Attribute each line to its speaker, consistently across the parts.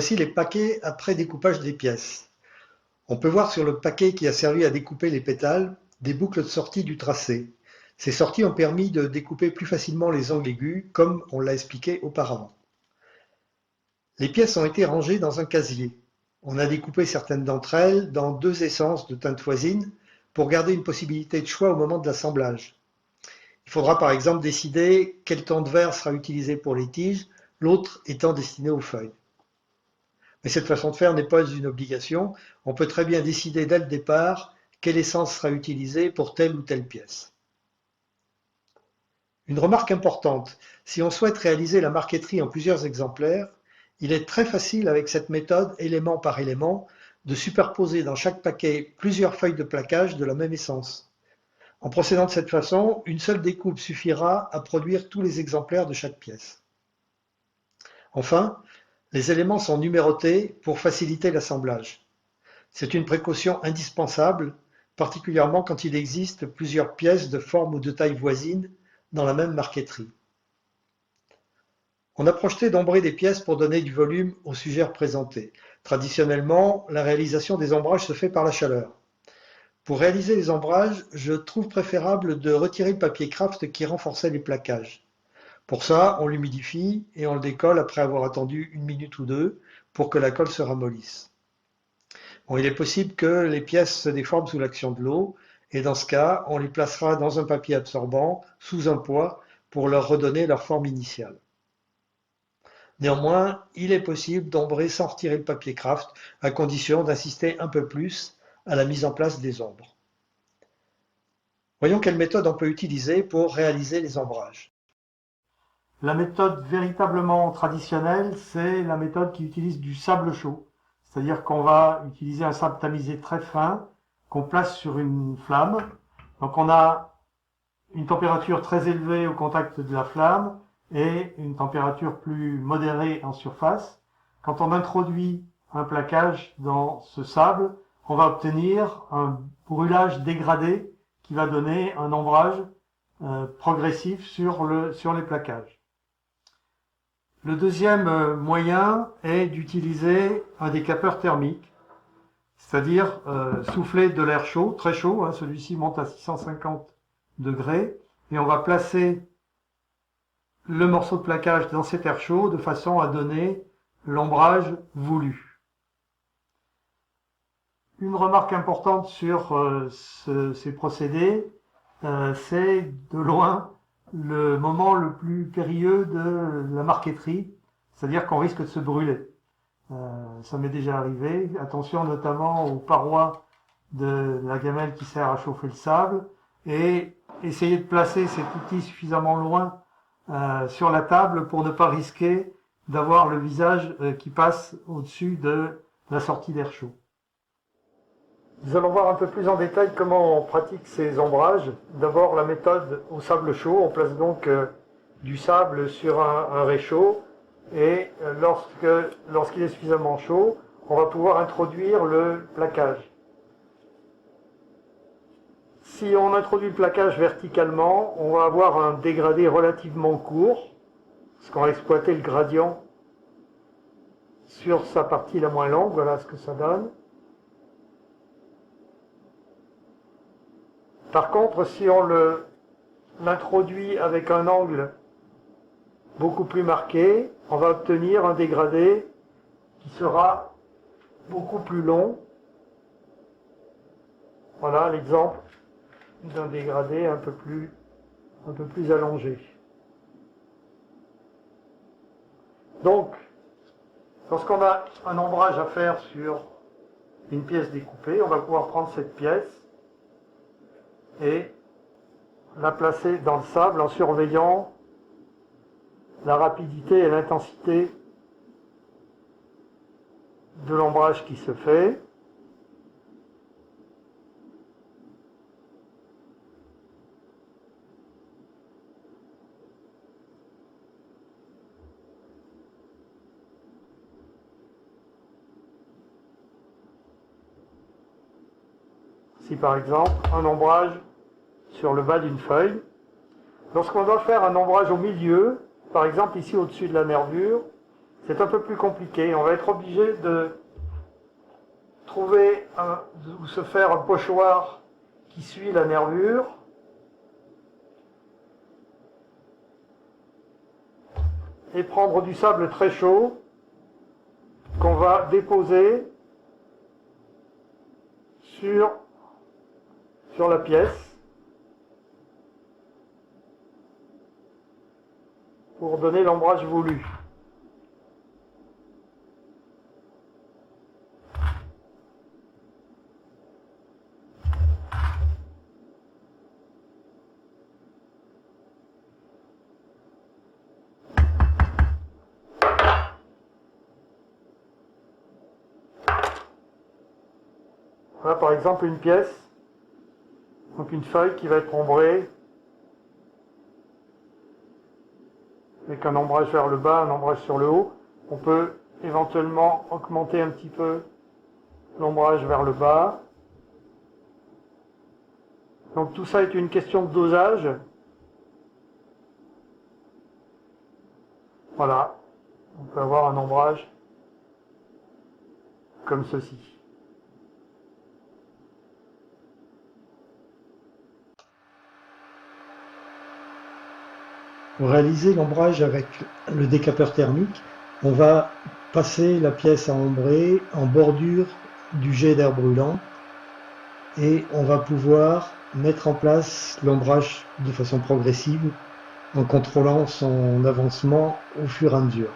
Speaker 1: Voici les paquets après découpage des pièces. On peut voir sur le paquet qui a servi à découper les pétales des boucles de sortie du tracé. Ces sorties ont permis de découper plus facilement les angles aigus, comme on l'a expliqué auparavant. Les pièces ont été rangées dans un casier. On a découpé certaines d'entre elles dans 2 essences de teinte voisine pour garder une possibilité de choix au moment de l'assemblage. Il faudra par exemple décider quel ton de verre sera utilisé pour les tiges, l'autre étant destiné aux feuilles. Mais cette façon de faire n'est pas une obligation, on peut très bien décider dès le départ quelle essence sera utilisée pour telle ou telle pièce. Une remarque importante, si on souhaite réaliser la marqueterie en plusieurs exemplaires, il est très facile avec cette méthode élément par élément de superposer dans chaque paquet plusieurs feuilles de plaquage de la même essence. En procédant de cette façon, une seule découpe suffira à produire tous les exemplaires de chaque pièce. Enfin, les éléments sont numérotés pour faciliter l'assemblage. C'est une précaution indispensable, particulièrement quand il existe plusieurs pièces de forme ou de taille voisine dans la même marqueterie. On a projeté d'ombrer des pièces pour donner du volume au sujet représenté. Traditionnellement, la réalisation des ombrages se fait par la chaleur. Pour réaliser les ombrages, je trouve préférable de retirer le papier kraft qui renforçait les plaquages. Pour ça, on l'humidifie et on le décolle après avoir attendu 1 minute ou 2 pour que la colle se ramollisse. Bon, il est possible que les pièces se déforment sous l'action de l'eau et dans ce cas, on les placera dans un papier absorbant sous un poids pour leur redonner leur forme initiale. Néanmoins, il est possible d'ombrer sans retirer le papier kraft, à condition d'insister un peu plus à la mise en place des ombres. Voyons quelle méthode on peut utiliser pour réaliser les ombrages. La méthode véritablement traditionnelle, c'est la méthode qui utilise du sable chaud. C'est-à-dire qu'on va utiliser un sable tamisé très fin qu'on place sur une flamme. Donc on a une température très élevée au contact de la flamme et une température plus modérée en surface. Quand on introduit un plaquage dans ce sable, on va obtenir un brûlage dégradé qui va donner un ombrage progressif sur les plaquages. Le deuxième moyen est d'utiliser un décapeur thermique, c'est-à-dire souffler de l'air chaud, très chaud, hein, celui-ci monte à 650 degrés, et on va placer le morceau de plaquage dans cet air chaud de façon à donner l'ombrage voulu. Une remarque importante sur ces procédés, c'est de loin le moment le plus périlleux de la marqueterie, c'est-à-dire qu'on risque de se brûler. Ça m'est déjà arrivé. Attention notamment aux parois de la gamelle qui sert à chauffer le sable et essayer de placer cet outil suffisamment loin sur la table pour ne pas risquer d'avoir le visage qui passe au-dessus de la sortie d'air chaud. Nous allons voir un peu plus en détail comment on pratique ces ombrages. D'abord la méthode au sable chaud. On place donc du sable sur un réchaud et lorsqu'il est suffisamment chaud, on va pouvoir introduire le plaquage. Si on introduit le plaquage verticalement, on va avoir un dégradé relativement court, parce qu'on va exploiter le gradient sur sa partie la moins longue. Voilà ce que ça donne. Par contre, si on l'introduit avec un angle beaucoup plus marqué, on va obtenir un dégradé qui sera beaucoup plus long. Voilà l'exemple d'un dégradé un peu plus allongé. Donc, lorsqu'on a un ombrage à faire sur une pièce découpée, on va pouvoir prendre cette pièce et la placer dans le sable en surveillant la rapidité et l'intensité de l'ombrage qui se fait. Ici par exemple, un ombrage sur le bas d'une feuille. Lorsqu'on doit faire un ombrage au milieu, par exemple ici au-dessus de la nervure, c'est un peu plus compliqué. On va être obligé de trouver ou se faire un pochoir qui suit la nervure. Et prendre du sable très chaud qu'on va déposer sur la pièce pour donner l'ombrage voulu. Voilà par exemple une pièce, donc une feuille qui va être ombrée avec un ombrage vers le bas, un ombrage sur le haut. On peut éventuellement augmenter un petit peu l'ombrage vers le bas. Donc tout ça est une question de dosage. Voilà, on peut avoir un ombrage comme ceci. Pour réaliser l'ombrage avec le décapeur thermique, on va passer la pièce à ombrer en bordure du jet d'air brûlant et on va pouvoir mettre en place l'ombrage de façon progressive en contrôlant son avancement au fur et à mesure.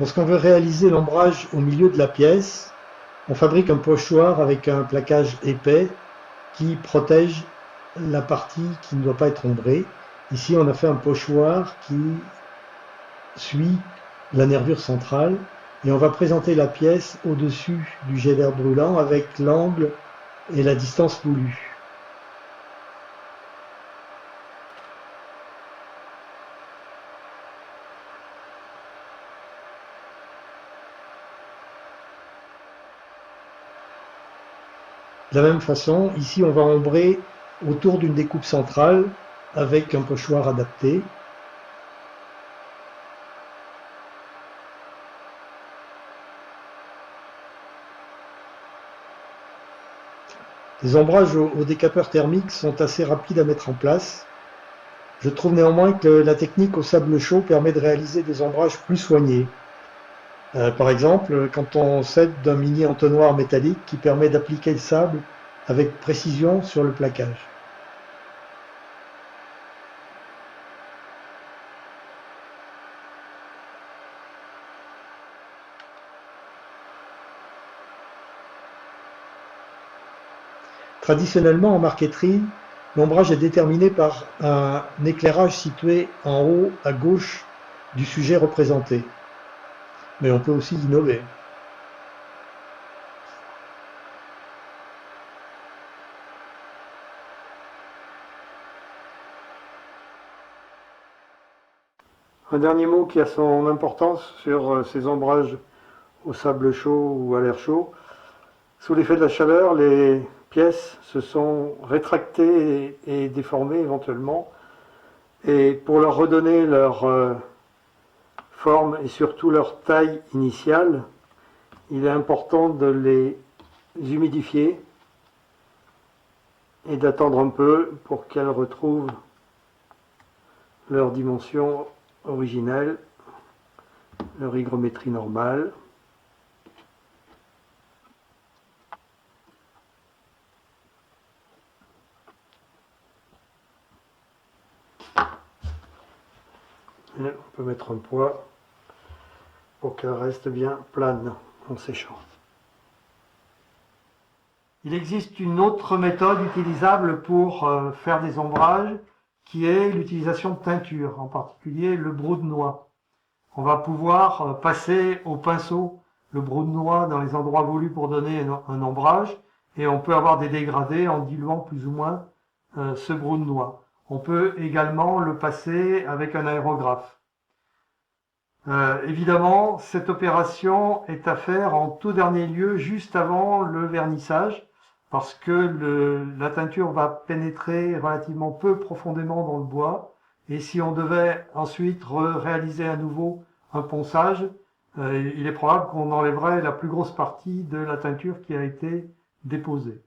Speaker 1: Lorsqu'on veut réaliser l'ombrage au milieu de la pièce, on fabrique un pochoir avec un plaquage épais qui protège la partie qui ne doit pas être ombrée. Ici, on a fait un pochoir qui suit la nervure centrale et on va présenter la pièce au-dessus du jet d'air brûlant avec l'angle et la distance voulue. De la même façon, ici on va ombrer autour d'une découpe centrale avec un pochoir adapté. Les ombrages au décapeur thermique sont assez rapides à mettre en place. Je trouve néanmoins que la technique au sable chaud permet de réaliser des ombrages plus soignés. Par exemple, quand on s'aide d'un mini entonnoir métallique qui permet d'appliquer le sable avec précision sur le plaquage. Traditionnellement en marqueterie, l'ombrage est déterminé par un éclairage situé en haut à gauche du sujet représenté. Mais on peut aussi innover. Un dernier mot qui a son importance sur ces ombrages au sable chaud ou à l'air chaud. Sous l'effet de la chaleur, les pièces se sont rétractées et déformées éventuellement. Et pour leur redonner leur forme et surtout leur taille initiale, il est important de les humidifier et d'attendre un peu pour qu'elles retrouvent leur dimension originelle, leur hygrométrie normale. Et on peut mettre un poids pour qu'elle reste bien plane en séchant. Il existe une autre méthode utilisable pour faire des ombrages qui est l'utilisation de teinture, en particulier le brou de noix. On va pouvoir passer au pinceau le brou de noix dans les endroits voulus pour donner un ombrage et on peut avoir des dégradés en diluant plus ou moins ce brou de noix. On peut également le passer avec un aérographe. Évidemment, cette opération est à faire en tout dernier lieu, juste avant le vernissage, parce que la teinture va pénétrer relativement peu profondément dans le bois. Et si on devait ensuite réaliser à nouveau un ponçage, il est probable qu'on enlèverait la plus grosse partie de la teinture qui a été déposée.